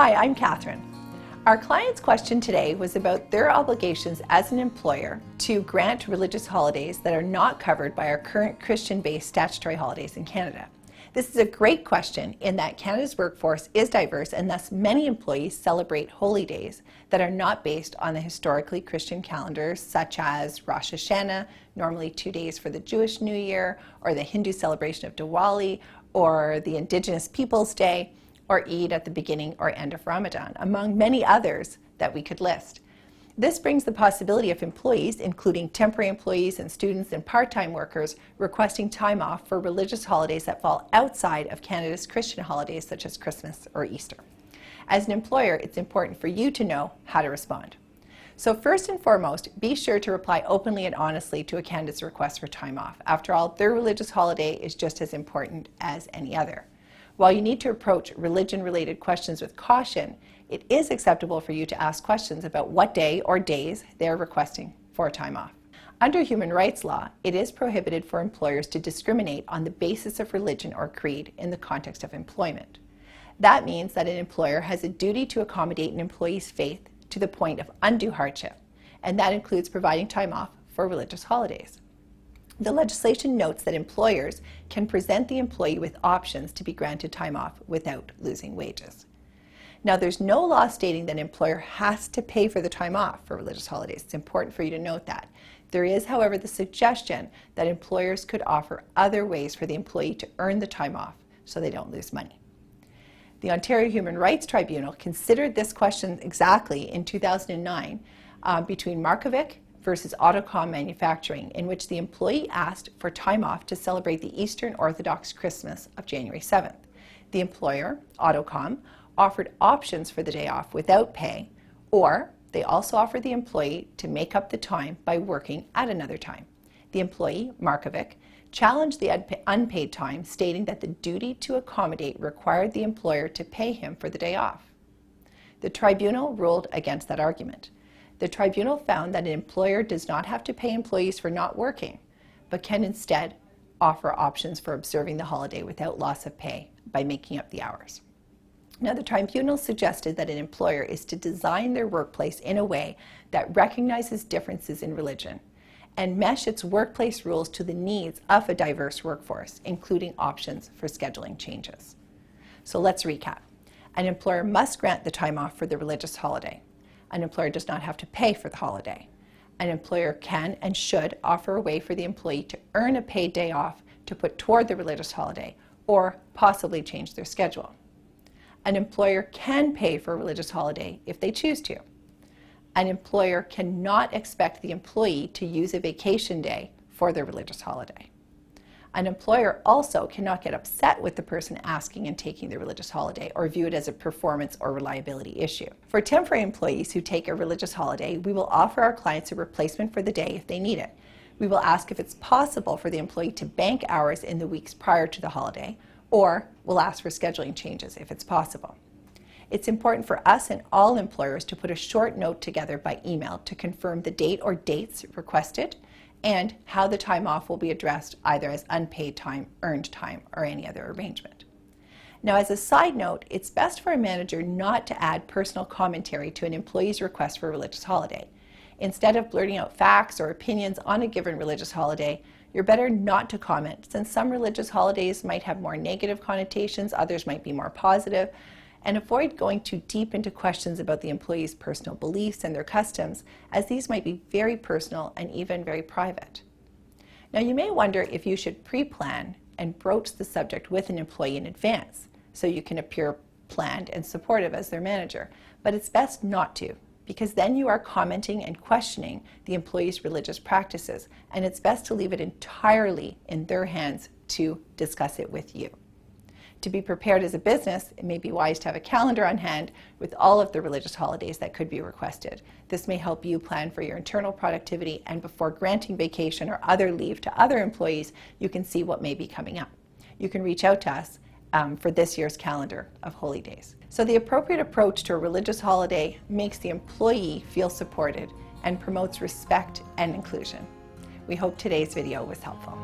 Hi, I'm Catherine. Our client's question today was about their obligations as an employer to grant religious holidays that are not covered by our current Christian-based statutory holidays in Canada. This is a great question in that Canada's workforce is diverse and thus many employees celebrate holy days that are not based on the historically Christian calendars such as Rosh Hashanah, normally 2 days for the Jewish New Year, or the Hindu celebration of Diwali, or the Indigenous Peoples' Day, or Eid at the beginning or end of Ramadan, among many others that we could list. This brings the possibility of employees, including temporary employees and students and part-time workers, requesting time off for religious holidays that fall outside of Canada's Christian holidays such as Christmas or Easter. As an employer, it's important for you to know how to respond. So first and foremost, be sure to reply openly and honestly to a candidate's request for time off. After all, their religious holiday is just as important as any other. While you need to approach religion-related questions with caution, it is acceptable for you to ask questions about what day or days they're requesting for time off. Under human rights law, it is prohibited for employers to discriminate on the basis of religion or creed in the context of employment. That means that an employer has a duty to accommodate an employee's faith to the point of undue hardship, and that includes providing time off for religious holidays. The legislation notes that employers can present the employee with options to be granted time off without losing wages. Now, there's no law stating that an employer has to pay for the time off for religious holidays. It's important for you to note that. There is, however, the suggestion that employers could offer other ways for the employee to earn the time off so they don't lose money. The Ontario Human Rights Tribunal considered this question exactly in 2009 between Markovic versus Autocom Manufacturing, in which the employee asked for time off to celebrate the Eastern Orthodox Christmas of January 7th. The employer, Autocom, offered options for the day off without pay, or they also offered the employee to make up the time by working at another time. The employee, Markovic, challenged the unpaid time, stating that the duty to accommodate required the employer to pay him for the day off. The tribunal ruled against that argument. The tribunal found that an employer does not have to pay employees for not working, but can instead offer options for observing the holiday without loss of pay by making up the hours. Now, the tribunal suggested that an employer is to design their workplace in a way that recognizes differences in religion and mesh its workplace rules to the needs of a diverse workforce, including options for scheduling changes. So let's recap. An employer must grant the time off for the religious holiday. An employer does not have to pay for the holiday. An employer can and should offer a way for the employee to earn a paid day off to put toward the religious holiday or possibly change their schedule. An employer can pay for a religious holiday if they choose to. An employer cannot expect the employee to use a vacation day for their religious holiday. An employer also cannot get upset with the person asking and taking the religious holiday or view it as a performance or reliability issue. For temporary employees who take a religious holiday, we will offer our clients a replacement for the day if they need it. We will ask if it's possible for the employee to bank hours in the weeks prior to the holiday, or we'll ask for scheduling changes if it's possible. It's important for us and all employers to put a short note together by email to confirm the date or dates requested and how the time off will be addressed either as unpaid time, earned time, or any other arrangement. Now, as a side note, it's best for a manager not to add personal commentary to an employee's request for a religious holiday. Instead of blurting out facts or opinions on a given religious holiday, you're better not to comment, since some religious holidays might have more negative connotations, others might be more positive, and avoid going too deep into questions about the employee's personal beliefs and their customs, as these might be very personal and even very private. Now, you may wonder if you should pre-plan and broach the subject with an employee in advance so you can appear planned and supportive as their manager, but it's best not to, because then you are commenting and questioning the employee's religious practices, and it's best to leave it entirely in their hands to discuss it with you. To be prepared as a business, it may be wise to have a calendar on hand with all of the religious holidays that could be requested. This may help you plan for your internal productivity, and before granting vacation or other leave to other employees, you can see what may be coming up. You can reach out to us for this year's calendar of holy days. So the appropriate approach to a religious holiday makes the employee feel supported and promotes respect and inclusion. We hope today's video was helpful.